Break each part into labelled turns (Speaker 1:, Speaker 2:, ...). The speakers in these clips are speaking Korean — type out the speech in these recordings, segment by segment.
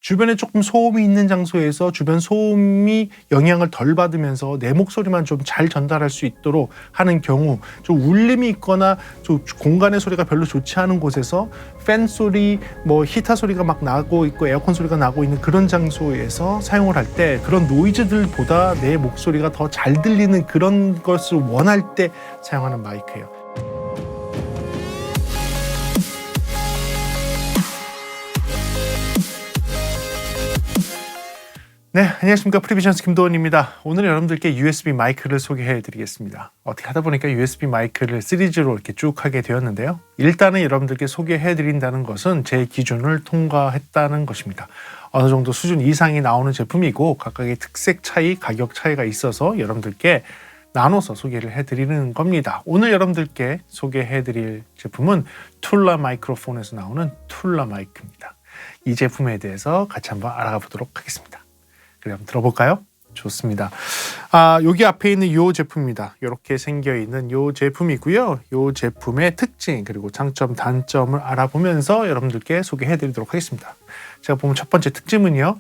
Speaker 1: 주변에 조금 소음이 있는 장소에서 주변 소음이 영향을 덜 받으면서 내 목소리만 좀 잘 전달할 수 있도록 하는 경우, 좀 울림이 있거나 좀 공간의 소리가 별로 좋지 않은 곳에서 팬 소리, 뭐 히터 소리가 막 나고 있고 에어컨 소리가 나고 있는 그런 장소에서 사용을 할 때 그런 노이즈들보다 내 목소리가 더 잘 들리는 그런 것을 원할 때 사용하는 마이크예요. 네, 안녕하십니까. 프리비전스 김도원입니다. 오늘 여러분들께 USB 마이크를 소개해 드리겠습니다. 어떻게 하다 보니까 USB 마이크를 시리즈로 이렇게 쭉 하게 되었는데요. 일단은 여러분들께 소개해 드린다는 것은 제 기준을 통과했다는 것입니다. 어느 정도 수준 이상이 나오는 제품이고 각각의 특색 차이, 가격 차이가 있어서 여러분들께 나눠서 소개를 해드리는 겁니다. 오늘 여러분들께 소개해드릴 제품은 툴라 마이크로폰에서 나오는 툴라 마이크입니다. 이 제품에 대해서 같이 한번 알아가 보도록 하겠습니다. 그럼 한번 들어볼까요? 좋습니다. 여기 앞에 있는 이 제품입니다. 이렇게 생겨 있는 이 제품이고요. 이 제품의 특징 그리고 장점, 단점을 알아보면서 여러분들께 소개해드리도록 하겠습니다. 제가 보면 첫 번째 특징은요.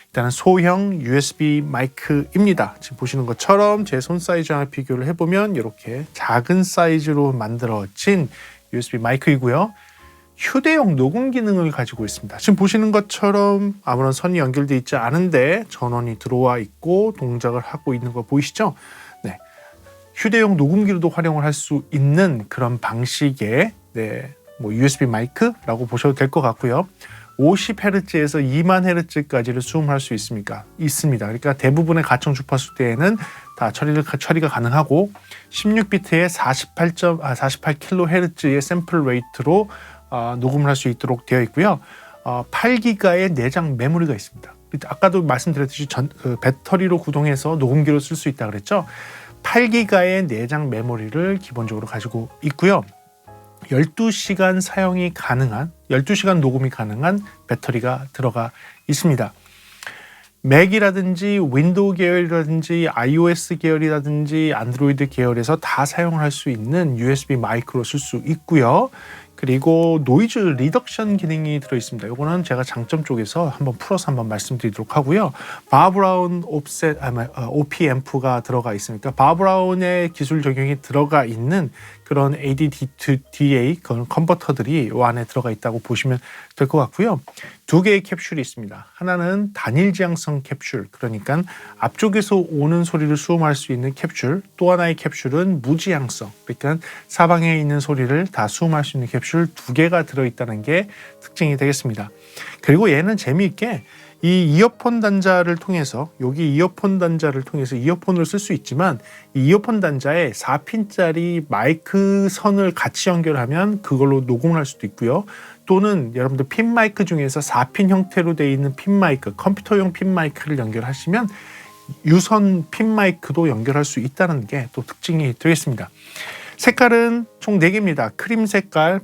Speaker 1: 일단은 소형 USB 마이크입니다. 지금 보시는 것처럼 제 손 사이즈랑 비교를 해보면 이렇게 작은 사이즈로 만들어진 USB 마이크이고요. 휴대용 녹음 기능을 가지고 있습니다. 지금 보시는 것처럼 아무런 선이 연결되어 있지 않은데 전원이 들어와 있고 동작을 하고 있는 거 보이시죠? 네, 휴대용 녹음기로도 활용을 할 수 있는 그런 방식의 USB 마이크라고 보셔도 될 것 같고요. 50Hz에서 2만 Hz까지를 수음할 수 있습니다. 그러니까 대부분의 가청 주파수 대에는 다 처리가 가능하고 16비트에 48kHz의 샘플 레이트로 녹음을 할 수 있도록 되어 있고요. 8기가의 내장 메모리가 있습니다. 아까도 말씀드렸듯이 배터리로 구동해서 녹음기로 쓸 수 있다 그랬죠. 8기가의 내장 메모리를 기본적으로 가지고 있고요. 12시간 사용이 가능한 12시간 녹음이 가능한 배터리가 들어가 있습니다. 맥이라든지 윈도우 계열이라든지 iOS 계열이라든지 안드로이드 계열에서 다 사용을 할 수 있는 USB 마이크로 쓸 수 있고요. 그리고 노이즈 리덕션 기능이 들어있습니다. 이거는 제가 장점 쪽에서 한번 풀어서 한번 말씀드리도록 하고요. 바브라운 OP 앰프가 들어가 있으니까 바브라운의 기술 적용이 들어가 있는 그런 AD-to-DA 그런 컨버터들이 이 안에 들어가 있다고 보시면 될 것 같고요. 두 개의 캡슐이 있습니다. 하나는 단일 지향성 캡슐, 그러니까 앞쪽에서 오는 소리를 수음할 수 있는 캡슐, 또 하나의 캡슐은 무지향성, 그러니까 사방에 있는 소리를 다 수음할 수 있는 캡슐 두 개가 들어있다는 게 특징이 되겠습니다. 그리고 얘는 재미있게 이 이어폰 단자를 통해서 이어폰을 쓸 수 있지만 이 이어폰 단자에 4핀짜리 마이크 선을 같이 연결하면 그걸로 녹음을 할 수도 있고요. 또는 여러분들 핀 마이크 중에서 4핀 형태로 되어 있는 핀 마이크, 컴퓨터용 핀 마이크를 연결하시면 유선 핀 마이크도 연결할 수 있다는 게 또 특징이 되겠습니다. 색깔은 총 4개입니다. 크림 색깔,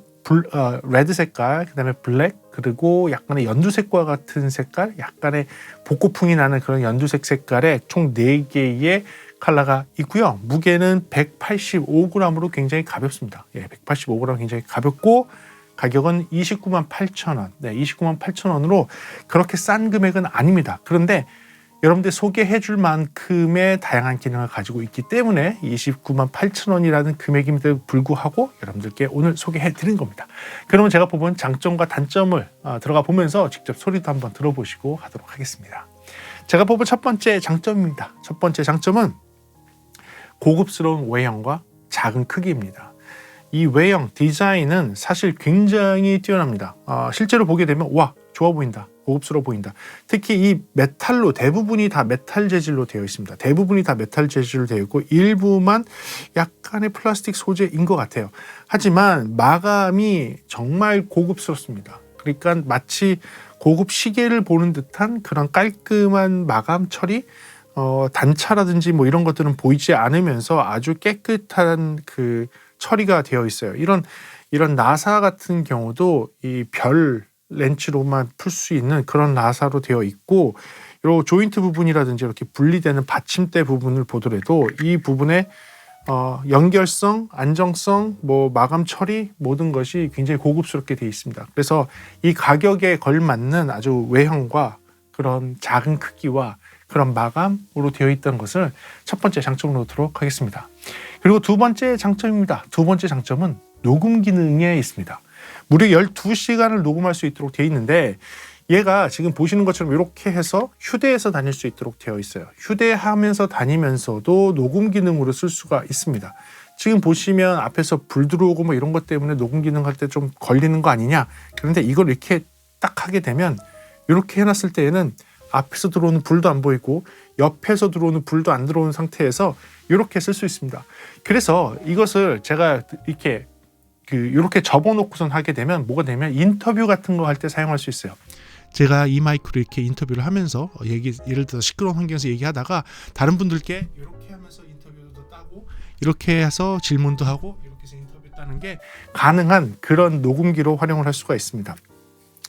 Speaker 1: 레드 색깔, 그 다음에 블랙, 그리고 약간의 연두색과 같은 색깔, 약간의 복고풍이 나는 그런 연두색 색깔의 총 4개의 컬러가 있고요. 무게는 185g으로 굉장히 가볍습니다. 185g 굉장히 가볍고 가격은 298,000원. 298,000원으로 그렇게 싼 금액은 아닙니다. 그런데 여러분들 소개해 줄 만큼의 다양한 기능을 가지고 있기 때문에 298,000원이라는 금액임에도 불구하고 여러분들께 오늘 소개해 드린 겁니다. 그러면 제가 뽑은 장점과 단점을 들어가 보면서 직접 소리도 한번 들어보시고 하도록 하겠습니다. 제가 뽑은 첫 번째 장점입니다. 첫 번째 장점은 고급스러운 외형과 작은 크기입니다. 이 외형, 디자인은 사실 굉장히 뛰어납니다. 실제로 보게 되면 와, 좋아 보인다. 고급스러워 보인다. 특히 이 메탈로 대부분이 다 메탈 재질로 되어 있습니다. 대부분이 다 메탈 재질로 되어 있고 일부만 약간의 플라스틱 소재인 것 같아요. 하지만 마감이 정말 고급스럽습니다. 그러니까 마치 고급 시계를 보는 듯한 그런 깔끔한 마감 처리, 단차라든지 뭐 이런 것들은 보이지 않으면서 아주 깨끗한 그 처리가 되어 있어요. 이런 나사 같은 경우도 이 별 렌치로만 풀 수 있는 그런 나사로 되어 있고, 이 조인트 부분이라든지 이렇게 분리되는 받침대 부분을 보더라도 이 부분에 연결성, 안정성, 뭐 마감 처리 모든 것이 굉장히 고급스럽게 되어 있습니다. 그래서 이 가격에 걸맞는 아주 외형과 그런 작은 크기와 그런 마감으로 되어 있다는 것을 첫 번째 장점으로 놓도록 하겠습니다. 그리고 두 번째 장점입니다. 두 번째 장점은 녹음 기능에 있습니다. 무려 12시간을 녹음할 수 있도록 되어 있는데 얘가 지금 보시는 것처럼 이렇게 해서 휴대해서 다닐 수 있도록 되어 있어요. 휴대하면서 다니면서도 녹음 기능으로 쓸 수가 있습니다. 지금 보시면 앞에서 불 들어오고 뭐 이런 것 때문에 녹음 기능 할 때 좀 걸리는 거 아니냐. 그런데 이걸 이렇게 딱 하게 되면 이렇게 해놨을 때에는 앞에서 들어오는 불도 안 보이고 옆에서 들어오는 불도 안 들어오는 상태에서 이렇게 쓸 수 있습니다. 그래서 이것을 제가 이렇게 접어놓고선 하게 되면 뭐가 되면 인터뷰 같은 거 할 때 사용할 수 있어요. 제가 이 마이크로 이렇게 인터뷰를 하면서 예를 들어 시끄러운 환경에서 얘기하다가 다른 분들께 이렇게 하면서 인터뷰도 따고 이렇게 해서 질문도 하고 이렇게 해서 인터뷰 따는 게 가능한 그런 녹음기로 활용을 할 수가 있습니다.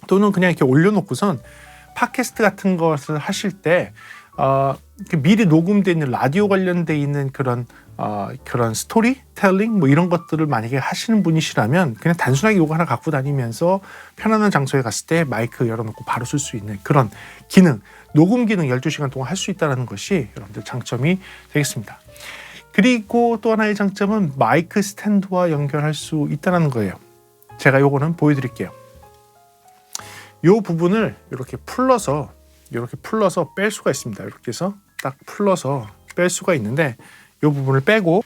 Speaker 1: 또는 그냥 이렇게 올려놓고선 팟캐스트 같은 것을 하실 때 미리 녹음되어 있는 라디오 관련돼 있는 그런 스토리텔링 뭐 이런 것들을 만약에 하시는 분이시라면 그냥 단순하게 이거 하나 갖고 다니면서 편안한 장소에 갔을 때 마이크 열어놓고 바로 쓸 수 있는 그런 기능, 녹음 기능 12시간 동안 할 수 있다는 것이 여러분들 장점이 되겠습니다. 그리고 또 하나의 장점은 마이크 스탠드와 연결할 수 있다는 거예요. 제가 요거는 보여드릴게요. 요 부분을 이렇게 풀러서 뺄 수가 있습니다. 이렇게 해서 딱 풀러서 뺄 수가 있는데 이 부분을 빼고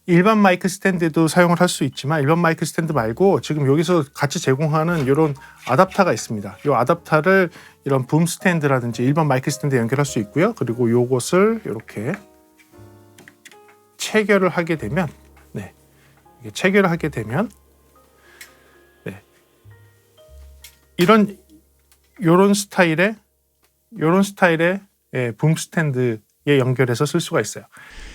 Speaker 1: 일반 마이크 스탠드도 사용을 할 수 있지만 일반 마이크 스탠드 말고 지금 여기서 같이 제공하는 이런 아답터가 있습니다. 이 아답터를 이런 붐 스탠드라든지 일반 마이크 스탠드에 연결할 수 있고요. 그리고 이것을 이렇게 체결을 하게 되면 체결을 하게 되면 이런 스타일의 붐 스탠드에 연결해서 쓸 수가 있어요.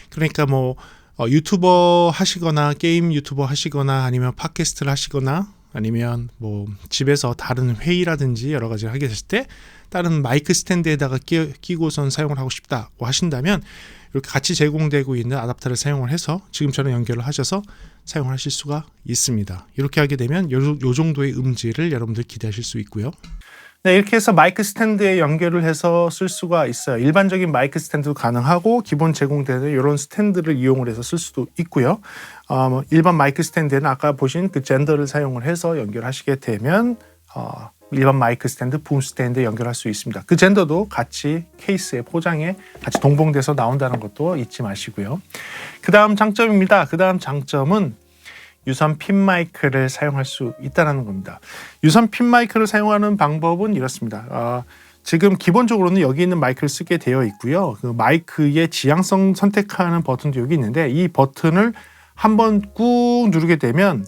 Speaker 1: 그러니까 뭐 유튜버 하시거나 게임 유튜버 하시거나 아니면 팟캐스트를 하시거나 아니면 뭐 집에서 다른 회의라든지 여러 가지를 하게 됐을 때 다른 마이크 스탠드에다가 끼고선 사용을 하고 싶다고 하신다면 이렇게 같이 제공되고 있는 아답터를 사용을 해서 지금처럼 연결을 하셔서 사용을 하실 수가 있습니다. 이렇게 하게 되면 요 정도의 음질을 여러분들 기대하실 수 있고요. 네, 이렇게 해서 마이크 스탠드에 연결을 해서 쓸 수가 있어요. 일반적인 마이크 스탠드도 가능하고 기본 제공되는 이런 스탠드를 이용을 해서 쓸 수도 있고요. 일반 마이크 스탠드에는 아까 보신 그 젠더를 사용을 해서 연결하시게 되면 일반 마이크 스탠드, 붐 스탠드에 연결할 수 있습니다. 그 젠더도 같이 케이스에 포장해 같이 동봉돼서 나온다는 것도 잊지 마시고요. 그 다음 장점입니다. 그 다음 장점은 유선 핀 마이크를 사용할 수 있다는 겁니다. 유선 핀 마이크를 사용하는 방법은 이렇습니다. 지금 기본적으로는 여기 있는 마이크를 쓰게 되어 있고요. 그 마이크의 지향성 선택하는 버튼도 여기 있는데 이 버튼을 한번 꾹 누르게 되면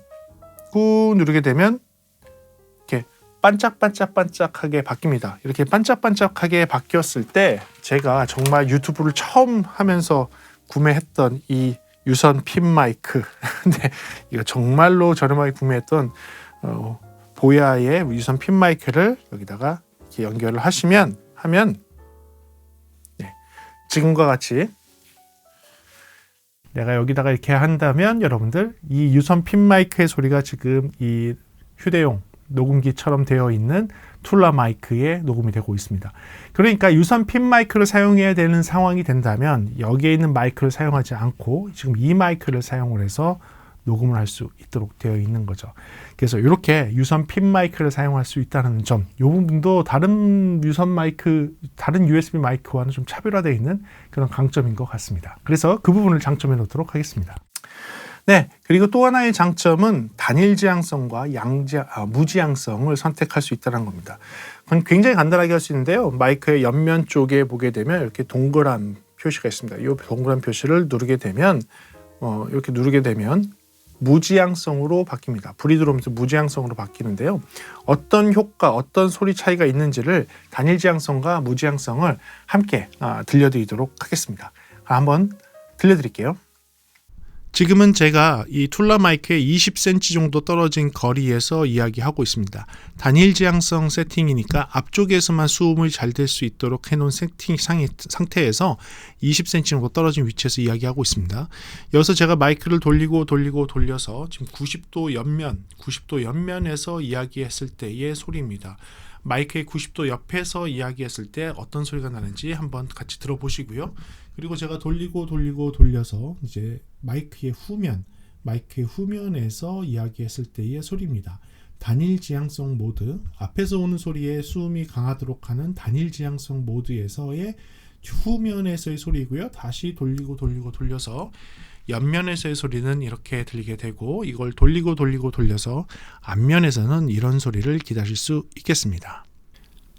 Speaker 1: 이렇게 반짝반짝반짝하게 바뀝니다. 이렇게 반짝반짝하게 바뀌었을 때 제가 정말 유튜브를 처음 하면서 구매했던 이 유선 핀 마이크 근데 이거 정말로 저렴하게 구매했던 보야의 유선 핀 마이크를 여기다가 이렇게 연결을 하면 지금과 같이 내가 여기다가 이렇게 한다면 여러분들 이 유선 핀 마이크의 소리가 지금 이 휴대용 녹음기처럼 되어 있는 툴라 마이크에 녹음이 되고 있습니다. 그러니까 유선 핀 마이크를 사용해야 되는 상황이 된다면 여기에 있는 마이크를 사용하지 않고 지금 이 마이크를 사용을 해서 녹음을 할 수 있도록 되어 있는 거죠. 그래서 이렇게 유선 핀 마이크를 사용할 수 있다는 점, 이 부분도 다른 유선 마이크, 다른 USB 마이크와는 좀 차별화되어 있는 그런 강점인 것 같습니다. 그래서 그 부분을 장점해 놓도록 하겠습니다. 네, 그리고 또 하나의 장점은 단일 지향성과 무지향성을 선택할 수 있다는 겁니다. 그건 굉장히 간단하게 할 수 있는데요. 마이크의 옆면 쪽에 보게 되면 이렇게 동그란 표시가 있습니다. 이 동그란 표시를 누르게 되면 이렇게 누르게 되면 무지향성으로 바뀝니다. 불이 들어오면서 무지향성으로 바뀌는데요. 어떤 효과, 어떤 소리 차이가 있는지를 단일 지향성과 무지향성을 함께 들려드리도록 하겠습니다. 한번 들려드릴게요.
Speaker 2: 지금은 제가 이 툴라 마이크의 20cm 정도 떨어진 거리에서 이야기하고 있습니다. 단일 지향성 세팅이니까 앞쪽에서만 수음이 잘 될 수 있도록 해놓은 세팅 상태에서 20cm 정도 떨어진 위치에서 이야기하고 있습니다. 여기서 제가 마이크를 돌려서 지금 90도 옆면에서 이야기했을 때의 소리입니다. 마이크의 90도 옆에서 이야기했을 때 어떤 소리가 나는지 한번 같이 들어보시고요. 그리고 제가 돌려서 이제 마이크의 후면에서 이야기했을 때의 소리입니다. 단일 지향성 모드, 앞에서 오는 소리에 수음이 강하도록 하는 단일 지향성 모드에서의 후면에서의 소리고요. 다시 돌려서 옆면에서의 소리는 이렇게 들리게 되고, 이걸 돌려서 앞면에서는 이런 소리를 기다릴 수 있겠습니다.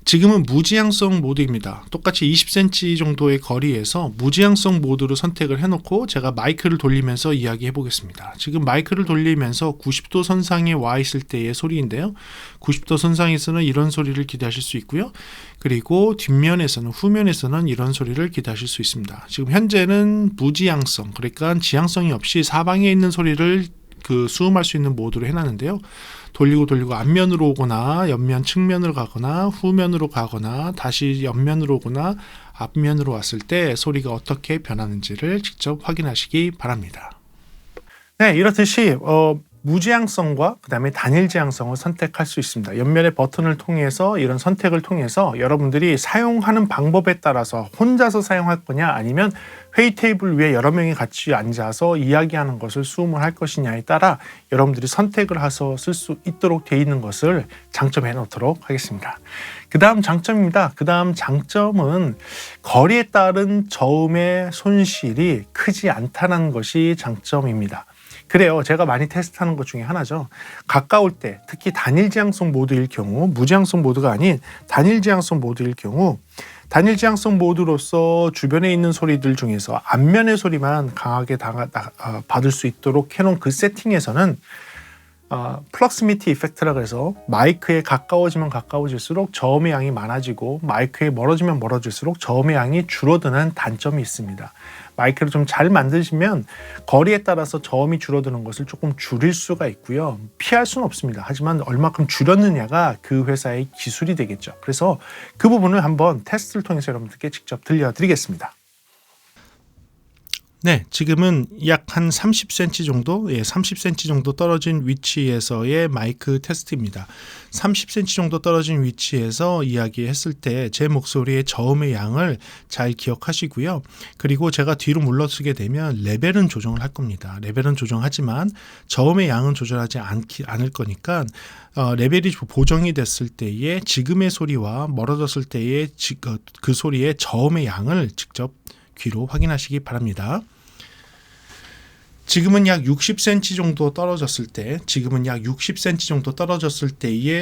Speaker 2: 지금은 무지향성 모드입니다. 똑같이 20cm 정도의 거리에서 무지향성 모드로 선택을 해놓고 제가 마이크를 돌리면서 이야기해 보겠습니다. 지금 마이크를 돌리면서 90도 선상에 와 있을 때의 소리인데요. 90도 선상에서는 이런 소리를 기대하실 수 있고요. 그리고 후면에서는 이런 소리를 기대하실 수 있습니다. 지금 현재는 무지향성, 그러니까 지향성이 없이 사방에 있는 소리를 수음할 수 있는 모드로 해놨는데요. 돌리고 앞면으로 오거나 옆면 측면으로 가거나 후면으로 가거나 다시 옆면으로 오거나 앞면으로 왔을 때 소리가 어떻게 변하는지를 직접 확인하시기 바랍니다.
Speaker 1: 네, 이렇듯이 무지향성과 그 다음에 단일 지향성을 선택할 수 있습니다. 옆면의 버튼을 통해서 이런 선택을 통해서 여러분들이 사용하는 방법에 따라서 혼자서 사용할 거냐 아니면 회의 테이블 위에 여러 명이 같이 앉아서 이야기하는 것을 수음을 할 것이냐에 따라 여러분들이 선택을 해서 쓸 수 있도록 되어 있는 것을 장점해 놓도록 하겠습니다. 그 다음 장점입니다. 그 다음 장점은 거리에 따른 저음의 손실이 크지 않다는 것이 장점입니다. 그래요. 제가 많이 테스트하는 것 중에 하나죠. 가까울 때, 특히 단일 지향성 모드일 경우, 무지향성 모드가 아닌 단일 지향성 모드일 경우, 단일 지향성 모드로서 주변에 있는 소리들 중에서 앞면의 소리만 강하게 받을 수 있도록 해놓은 그 세팅에서는 플럭시미티 이펙트라고 해서 마이크에 가까워지면 가까워질수록 저음의 양이 많아지고 마이크에 멀어지면 멀어질수록 저음의 양이 줄어드는 단점이 있습니다. 마이크를 좀 잘 만드시면 거리에 따라서 저음이 줄어드는 것을 조금 줄일 수가 있고요. 피할 수는 없습니다. 하지만 얼마큼 줄였느냐가 그 회사의 기술이 되겠죠. 그래서 그 부분을 한번 테스트를 통해서 여러분들께 직접 들려드리겠습니다.
Speaker 2: 네, 지금은 약 한 30cm 정도, 30cm 정도 떨어진 위치에서의 마이크 테스트입니다. 30cm 정도 떨어진 위치에서 이야기했을 때 제 목소리의 저음의 양을 잘 기억하시고요. 그리고 제가 뒤로 물러서게 되면 레벨은 조정을 할 겁니다. 레벨은 조정하지만 저음의 양은 조절하지 않을 거니까 레벨이 보정이 됐을 때의 지금의 소리와 멀어졌을 때의 그 소리의 저음의 양을 직접 귀로 확인하시기 바랍니다. 지금은 약 60cm 정도 떨어졌을 때의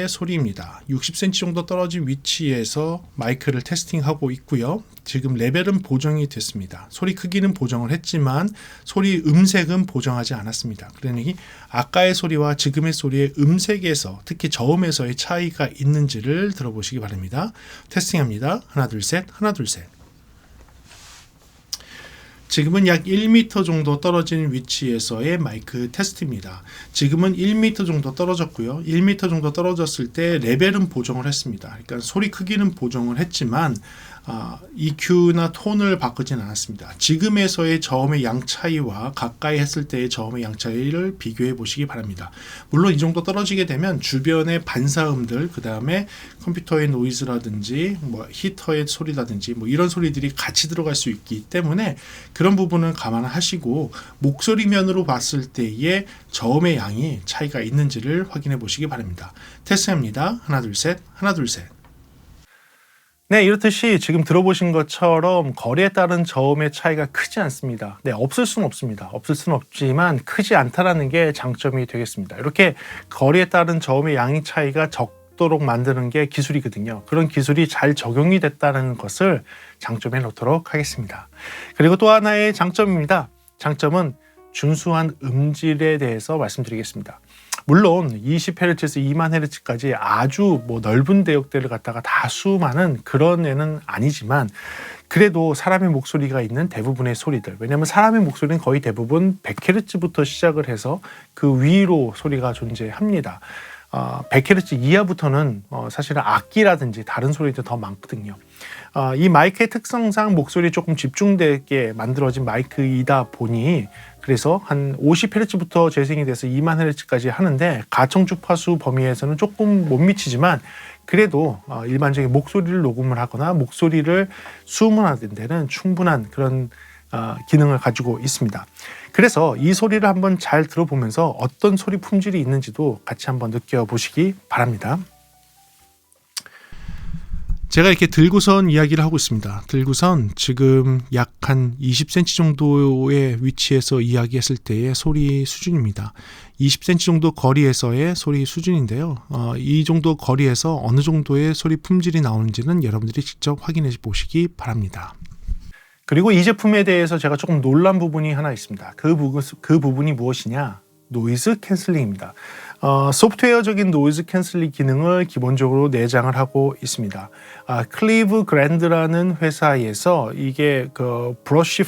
Speaker 2: 소리입니다. 60cm 정도 떨어진 위치에서 마이크를 테스팅하고 있고요. 지금 레벨은 보정이 됐습니다. 소리 크기는 보정을 했지만 소리 음색은 보정하지 않았습니다. 그러니 아까의 소리와 지금의 소리의 음색에서 특히 저음에서의 차이가 있는지를 들어보시기 바랍니다. 테스팅합니다. 하나 둘 셋. 지금은 약 1m 정도 떨어진 위치에서의 마이크 테스트입니다. 지금은 1m 정도 떨어졌고요. 1m 정도 떨어졌을 때 레벨은 보정을 했습니다. 그러니까 소리 크기는 보정을 했지만 EQ나 톤을 바꾸진 않았습니다. 지금에서의 저음의 양 차이와 가까이 했을 때의 저음의 양 차이를 비교해 보시기 바랍니다. 물론 이 정도 떨어지게 되면 주변의 반사음들, 그 다음에 컴퓨터의 노이즈라든지 히터의 소리라든지 이런 소리들이 같이 들어갈 수 있기 때문에 그런 부분은 감안하시고 목소리면으로 봤을 때의 저음의 양이 차이가 있는지를 확인해 보시기 바랍니다. 테스트합니다. 하나 둘 셋.
Speaker 1: 네, 이렇듯이 지금 들어보신 것처럼 거리에 따른 저음의 차이가 크지 않습니다. 네, 없을 수는 없습니다. 없을 수는 없지만 크지 않다라는 게 장점이 되겠습니다. 이렇게 거리에 따른 저음의 양의 차이가 적도록 만드는 게 기술이거든요. 그런 기술이 잘 적용이 됐다는 것을 장점에 놓도록 하겠습니다. 그리고 또 하나의 장점입니다. 장점은 준수한 음질에 대해서 말씀드리겠습니다. 물론 20Hz에서 20,000Hz까지 아주 넓은 대역대를 갖다가 다 수음하는 그런 애는 아니지만 그래도 사람의 목소리가 있는 대부분의 소리들, 왜냐하면 사람의 목소리는 거의 대부분 100Hz부터 시작을 해서 그 위로 소리가 존재합니다. 100Hz 이하부터는 사실은 악기라든지 다른 소리도 더 많거든요. 이 마이크의 특성상 목소리에 조금 집중되게 만들어진 마이크이다 보니 그래서 한 50Hz부터 재생이 돼서 20,000Hz까지 하는데 가청 주파수 범위에서는 조금 못 미치지만 그래도 일반적인 목소리를 녹음을 하거나 목소리를 수음하는 데는 충분한 그런 기능을 가지고 있습니다. 그래서 이 소리를 한번 잘 들어보면서 어떤 소리 품질이 있는지도 같이 한번 느껴보시기 바랍니다. 제가 이렇게 들고선 이야기를 하고 있습니다. 들고선 지금 약 한 20cm 정도의 위치에서 이야기했을 때의 소리 수준입니다. 20cm 정도 거리에서의 소리 수준인데요. 이 정도 거리에서 어느 정도의 소리 품질이 나오는지는 여러분들이 직접 확인해 보시기 바랍니다. 그리고 이 제품에 대해서 제가 조금 놀란 부분이 하나 있습니다. 그 부분이 무엇이냐? 노이즈 캔슬링입니다. 소프트웨어적인 노이즈 캔슬링 기능을 기본적으로 내장을 하고 있습니다. 클리브 그랜드라는 회사에서 이게 그 브러쉬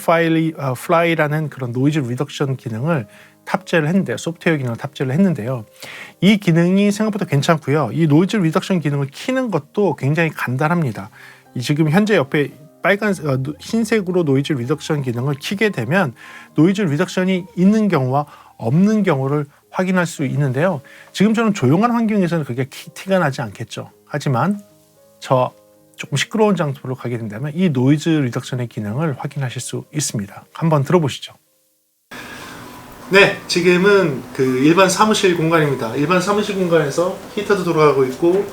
Speaker 1: 플라이라는 그런 노이즈 리덕션 기능을 탑재를 했는데요. 소프트웨어 기능을 탑재를 했는데요. 이 기능이 생각보다 괜찮고요. 이 노이즈 리덕션 기능을 키는 것도 굉장히 간단합니다. 지금 현재 옆에 흰색으로 노이즈 리덕션 기능을 키게 되면 노이즈 리덕션이 있는 경우와 없는 경우를 확인할 수 있는데요. 지금처럼 조용한 환경에서는 그게 티가 나지 않겠죠. 하지만 조금 시끄러운 장소로 가게 된다면 이 노이즈 리덕션의 기능을 확인하실 수 있습니다. 한번 들어보시죠. 네, 지금은 그 일반 사무실 공간입니다. 일반 사무실 공간에서 히터도 돌아가고 있고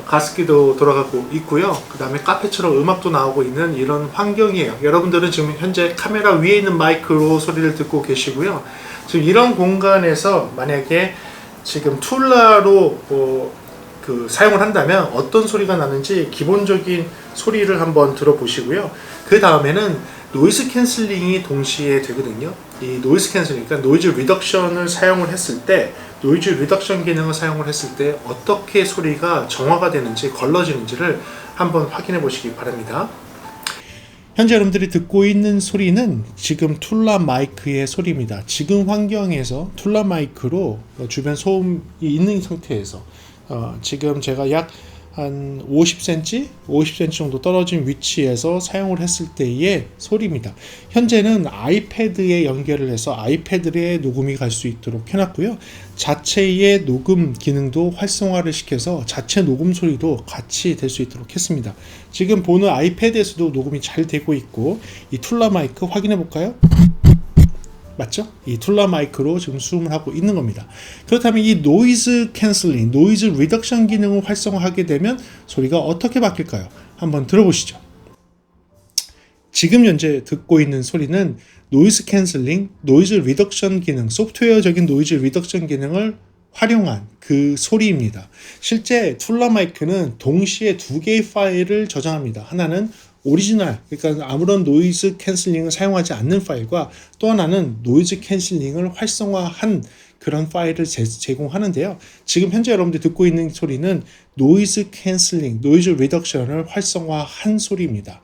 Speaker 1: 가습기도 돌아가고 있고요. 그 다음에 카페처럼 음악도 나오고 있는 이런 환경이에요. 여러분들은 지금 현재 카메라 위에 있는 마이크로 소리를 듣고 계시고요. 지금 이런 공간에서 만약에 지금 툴라로 사용을 한다면 어떤 소리가 나는지 기본적인 소리를 한번 들어보시고요. 그 다음에는 노이즈 캔슬링이 동시에 되거든요. 이 노이즈 캔슬링, 그러니까 노이즈 리덕션을 사용을 했을 때, 노이즈 리덕션 기능을 사용을 했을 때 어떻게 소리가 정화가 되는지, 걸러지는지를 한번 확인해 보시기 바랍니다. 현재 여러분들이 듣고 있는 소리는 지금 툴라 마이크의 소리입니다. 지금 환경에서 툴라 마이크로 주변 소음이 있는 상태에서 지금 제가 약 한 50cm 정도 떨어진 위치에서 사용을 했을 때의 소리입니다. 현재는 아이패드에 연결을 해서 아이패드에 녹음이 갈 수 있도록 해놨고요. 자체의 녹음 기능도 활성화를 시켜서 자체 녹음 소리도 같이 될 수 있도록 했습니다. 지금 보는 아이패드에서도 녹음이 잘 되고 있고, 이 툴라 마이크 확인해 볼까요? 맞죠? 이 툴라 마이크로 지금 수음을 하고 있는 겁니다. 그렇다면 이 노이즈 캔슬링, 노이즈 리덕션 기능을 활성화하게 되면 소리가 어떻게 바뀔까요? 한번 들어보시죠. 지금 현재 듣고 있는 소리는 노이즈 캔슬링, 노이즈 리덕션 기능, 소프트웨어적인 노이즈 리덕션 기능을 활용한 그 소리입니다. 실제 툴라 마이크는 동시에 두 개의 파일을 저장합니다. 하나는 오리지널, 그러니까 아무런 노이즈 캔슬링을 사용하지 않는 파일과 또 하나는 노이즈 캔슬링을 활성화한 그런 파일을 제공하는데요. 지금 현재 여러분들이 듣고 있는 소리는 노이즈 캔슬링, 노이즈 리덕션을 활성화한 소리입니다.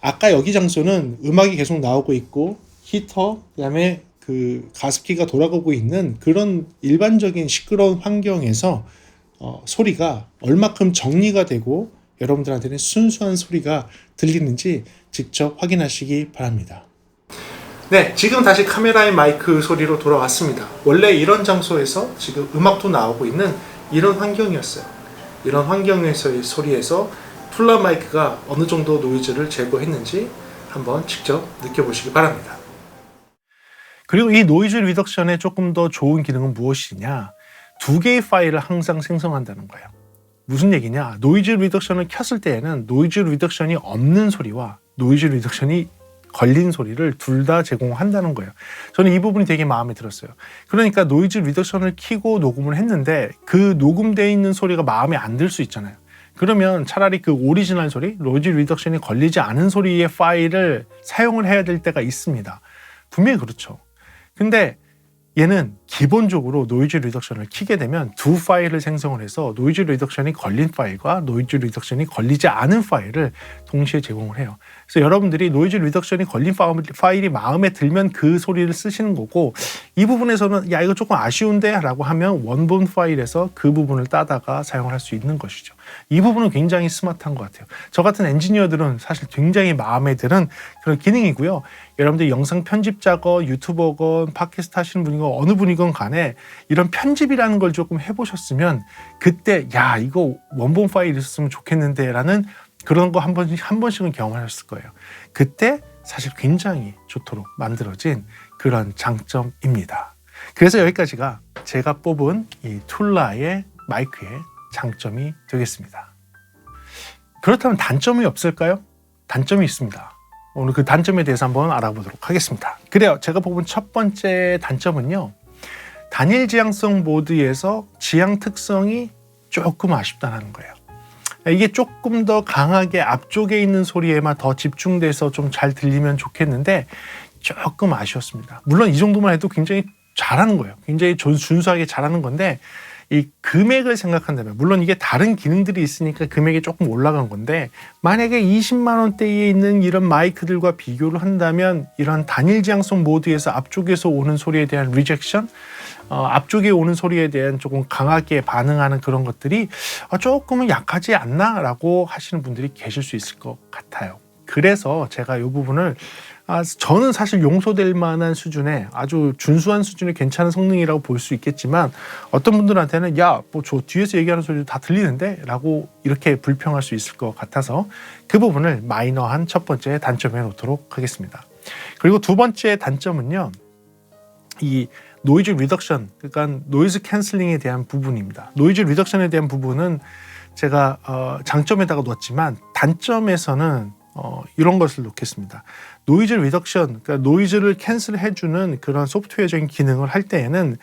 Speaker 1: 아까 여기 장소는 음악이 계속 나오고 있고 히터, 그다음에 그 가습기가 돌아가고 있는 그런 일반적인 시끄러운 환경에서 소리가 얼마큼 정리가 되고 여러분들한테는 순수한 소리가 들리는지 직접 확인하시기 바랍니다. 네, 지금 다시 카메라의 마이크 소리로 돌아왔습니다. 원래 이런 장소에서 지금 음악도 나오고 있는 이런 환경이었어요. 이런 환경에서의 소리에서 툴라 마이크가 어느 정도 노이즈를 제거했는지 한번 직접 느껴보시기 바랍니다. 그리고 이 노이즈 리덕션의 조금 더 좋은 기능은 무엇이냐? 두 개의 파일을 항상 생성한다는 거예요. 무슨 얘기냐? 노이즈 리덕션을 켰을 때에는 노이즈 리덕션이 없는 소리와 노이즈 리덕션이 걸린 소리를 둘 다 제공한다는 거예요. 저는 이 부분이 되게 마음에 들었어요. 그러니까 노이즈 리덕션을 켜고 녹음을 했는데 그 녹음되어 있는 소리가 마음에 안 들 수 있잖아요. 그러면 차라리 그 오리지널 소리, 노이즈 리덕션이 걸리지 않은 소리의 파일을 사용을 해야 될 때가 있습니다. 분명히 그렇죠. 근데 얘는 기본적으로 노이즈 리덕션을 키게 되면 두 파일을 생성을 해서 노이즈 리덕션이 걸린 파일과 노이즈 리덕션이 걸리지 않은 파일을 동시에 제공을 해요. 그래서 여러분들이 노이즈 리덕션이 걸린 파일이 마음에 들면 그 소리를 쓰시는 거고, 이 부분에서는 야 이거 조금 아쉬운데 라고 하면 원본 파일에서 그 부분을 따다가 사용을 할 수 있는 것이죠. 이 부분은 굉장히 스마트한 것 같아요. 저 같은 엔지니어들은 사실 굉장히 마음에 드는 그런 기능이고요. 여러분들 영상 편집자건 유튜버건 팟캐스트 하시는 분이건 어느 분이건 간에 이런 편집이라는 걸 조금 해보셨으면 그때 야 이거 원본 파일 있었으면 좋겠는데 라는 그런 거 한 번씩은 경험하셨을 거예요. 그때 사실 굉장히 좋도록 만들어진 그런 장점입니다. 그래서 여기까지가 제가 뽑은 이 툴라의 마이크의 장점이 되겠습니다. 그렇다면 단점이 없을까요? 단점이 있습니다. 오늘 그 단점에 대해서 한번 알아보도록 하겠습니다. 그래요. 제가 뽑은 첫 번째 단점은요. 단일 지향성 모드에서 지향 특성이 조금 아쉽다는 거예요. 이게 조금 더 강하게 앞쪽에 있는 소리에만 더 집중돼서 좀 잘 들리면 좋겠는데 조금 아쉬웠습니다. 물론 이 정도만 해도 굉장히 잘하는 거예요. 굉장히 준수하게 잘하는 건데 이 금액을 생각한다면, 물론 이게 다른 기능들이 있으니까 금액이 조금 올라간 건데, 만약에 20만 원대에 있는 이런 마이크들과 비교를 한다면 이런 단일 지향성 모드에서 앞쪽에서 오는 소리에 대한 리젝션, 앞쪽에 오는 소리에 대한 조금 강하게 반응하는 그런 것들이 조금은 약하지 않나 라고 하시는 분들이 계실 수 있을 것 같아요. 그래서 제가 이 부분을 저는 사실 용서될 만한 수준의 아주 준수한 수준의 괜찮은 성능이라고 볼 수 있겠지만, 어떤 분들한테는 야, 뭐 저 뒤에서 얘기하는 소리도 다 들리는데? 라고 이렇게 불평할 수 있을 것 같아서 그 부분을 마이너한 첫 번째 단점에 놓도록 하겠습니다. 그리고 두 번째 단점은요. 이 노이즈 리덕션, 그러니까 노이즈 캔슬링에 대한 부분입니다. 노이즈 리덕션에 대한 부분은 제가 장점에다가 놓았지만 단점에서는 이런 것을 놓겠습니다. 노이즈 리덕션, 그러니까 노이즈를 캔슬해주는 그런 소프트웨어적인 기능을 할 때에는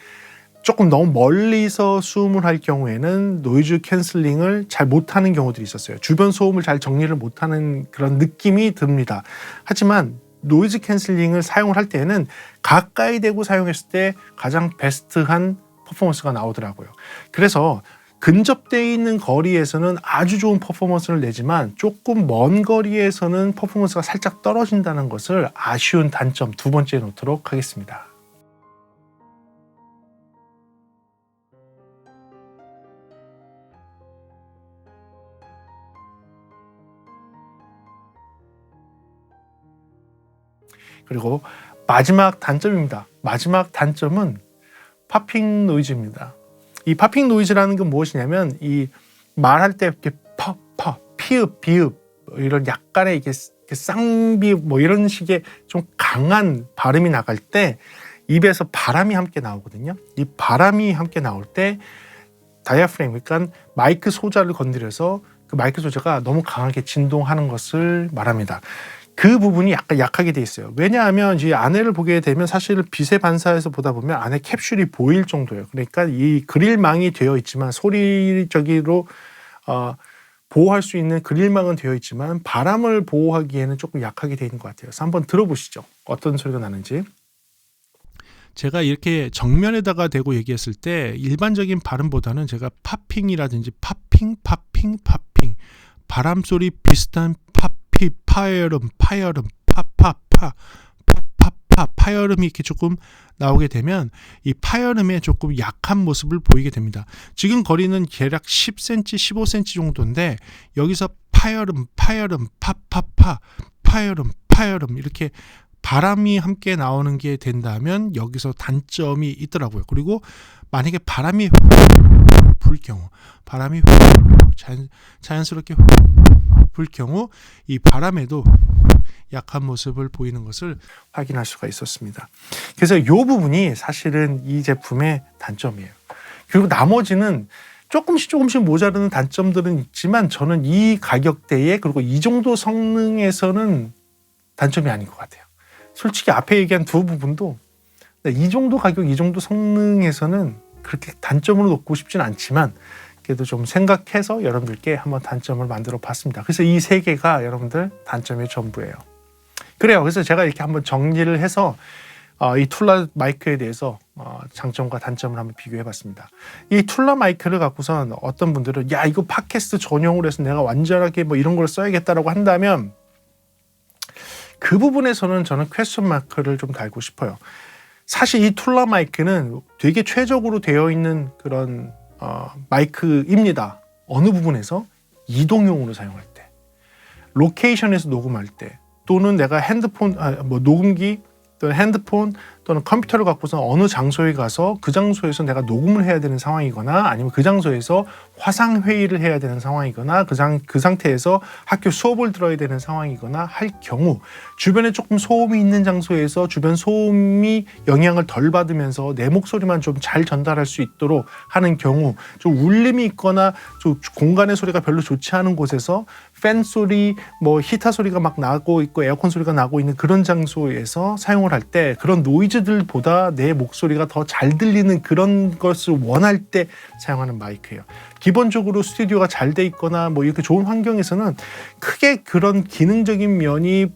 Speaker 1: 조금 너무 멀리서 수음을 할 경우에는 노이즈 캔슬링을 잘 못하는 경우들이 있었어요. 주변 소음을 잘 정리를 못하는 그런 느낌이 듭니다. 하지만 노이즈 캔슬링을 사용을 할 때에는 가까이 대고 사용했을 때 가장 베스트한 퍼포먼스가 나오더라고요. 그래서 근접되어 있는 거리에서는 아주 좋은 퍼포먼스를 내지만 조금 먼 거리에서는 퍼포먼스가 살짝 떨어진다는 것을 아쉬운 단점 두 번째에 놓도록 하겠습니다. 그리고 마지막 단점입니다. 마지막 단점은 파핑 노이즈입니다. 이 파핑 노이즈라는 건 무엇이냐면, 이 말할 때 이렇게 피읍, 비읍 이런 약간의 이게 쌍비읍 뭐 이런 식의 좀 강한 발음이 나갈 때 입에서 바람이 함께 나오거든요. 이 바람이 함께 나올 때 다이아프램, 그러니까 마이크 소자를 건드려서 그 마이크 소자가 너무 강하게 진동하는 것을 말합니다. 그 부분이 약간 약하게 돼 있어요. 왜냐하면 이 안에를 보게 되면 사실 빛의 반사에서 보다 보면 안에 캡슐이 보일 정도예요. 그러니까 이 그릴망이 되어 있지만 소리적으로 보호할 수 있는 그릴망은 되어 있지만 바람을 보호하기에는 조금 약하게 되어 있는 것 같아요. 그래서 한번 들어보시죠. 어떤 소리가 나는지.
Speaker 2: 제가 이렇게 정면에다가 대고 얘기했을 때 일반적인 발음보다는 제가 파핑이라든지 파핑 바람소리 비슷한 파여름 파여름이 이렇게 조금 나오게 되면 이 파여름의 조금 약한 모습을 보이게 됩니다. 지금 거리는 대략 10cm, 15cm 정도인데 여기서 파여름 파여름 이렇게 바람이 함께 나오는 게 된다면 여기서 단점이 있더라고요. 그리고 만약에 바람이 불 경우, 바람이 자연스럽게 불 경우 이 바람에도 약한 모습을 보이는 것을 확인할 수가 있었습니다. 그래서 이 부분이 사실은 이 제품의 단점이에요. 그리고 나머지는 조금씩 모자르는 단점들은 있지만 저는 이 가격대에 그리고 이 정도 성능에서는 단점이 아닌 것 같아요. 솔직히 앞에 얘기한 두 부분도 이 정도 가격, 이 정도 성능에서는 그렇게 단점으로 놓고 싶진 않지만 그래도 좀 생각해서 여러분들께 한번 단점을 만들어 봤습니다. 그래서 이 세 개가 여러분들 단점의 전부예요. 그래요. 그래서 제가 이렇게 한번 정리를 해서
Speaker 1: 이 툴라 마이크에 대해서 장점과 단점을 한번 비교해봤습니다. 이 툴라 마이크를 갖고선 어떤 분들은 야 이거 팟캐스트 전용으로 해서 내가 완전하게 뭐 이런 걸 써야겠다라고 한다면 그 부분에서는 저는 퀘스천 마크를 좀 달고 싶어요. 사실 이 툴라 마이크는 되게 최적으로 되어 있는 그런 마이크입니다. 어느 부분에서 이동용으로 사용할 때, 로케이션에서 녹음할 때, 또는 내가 핸드폰, 녹음기 또는 핸드폰 또는 컴퓨터를 갖고서 어느 장소에 가서 그 장소에서 내가 녹음을 해야 되는 상황이거나 아니면 그 장소에서 화상 회의를 해야 되는 상황이거나 그 상태에서 학교 수업을 들어야 되는 상황이거나 할 경우 주변에 조금 소음이 있는 장소에서 주변 소음이 영향을 덜 받으면서 내 목소리만 좀 잘 전달할 수 있도록 하는 경우, 좀 울림이 있거나 좀 공간의 소리가 별로 좋지 않은 곳에서 팬 소리, 뭐 히터 소리가 막 나고 있고 에어컨 소리가 나고 있는 그런 장소에서 사용을 할 때 그런 노이즈들보다 내 목소리가 더 잘 들리는 그런 것을 원할 때 사용하는 마이크예요. 기본적으로 스튜디오가 잘 돼 있거나 뭐 이렇게 좋은 환경에서는 크게 그런 기능적인 면이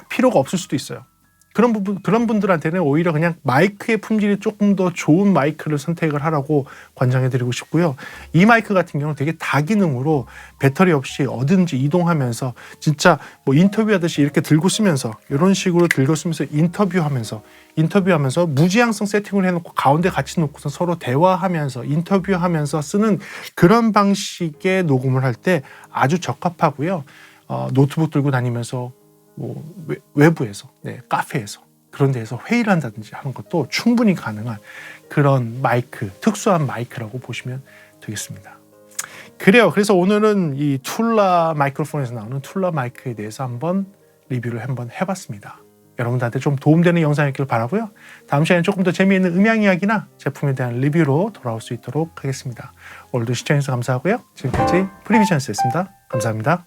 Speaker 1: 필요가 없을 수도 있어요. 그런 분들한테는 오히려 그냥 마이크의 품질이 조금 더 좋은 마이크를 선택을 하라고 권장해드리고 싶고요. 이 마이크 같은 경우는 되게 다기능으로 배터리 없이 어딘지 이동하면서 진짜 뭐 인터뷰하듯이 이렇게 들고 쓰면서 이런 식으로 들고 쓰면서 인터뷰하면서 무지향성 세팅을 해놓고 가운데 같이 놓고서 서로 대화하면서 인터뷰하면서 쓰는 그런 방식의 녹음을 할 때 아주 적합하고요. 노트북 들고 다니면서 뭐 외부에서, 카페에서 그런 데에서 회의를 한다든지 하는 것도 충분히 가능한 그런 마이크, 특수한 마이크라고 보시면 되겠습니다. 그래요. 그래서 오늘은 이 툴라 마이크로폰에서 나오는 툴라 마이크에 대해서 한번 리뷰를 한번 해봤습니다. 여러분들한테 좀 도움되는 영상이었길 바라고요. 다음 시간에 조금 더 재미있는 음향 이야기나 제품에 대한 리뷰로 돌아올 수 있도록 하겠습니다. 오늘도 시청해주셔서 감사하고요. 지금까지 프리비전스였습니다. 감사합니다.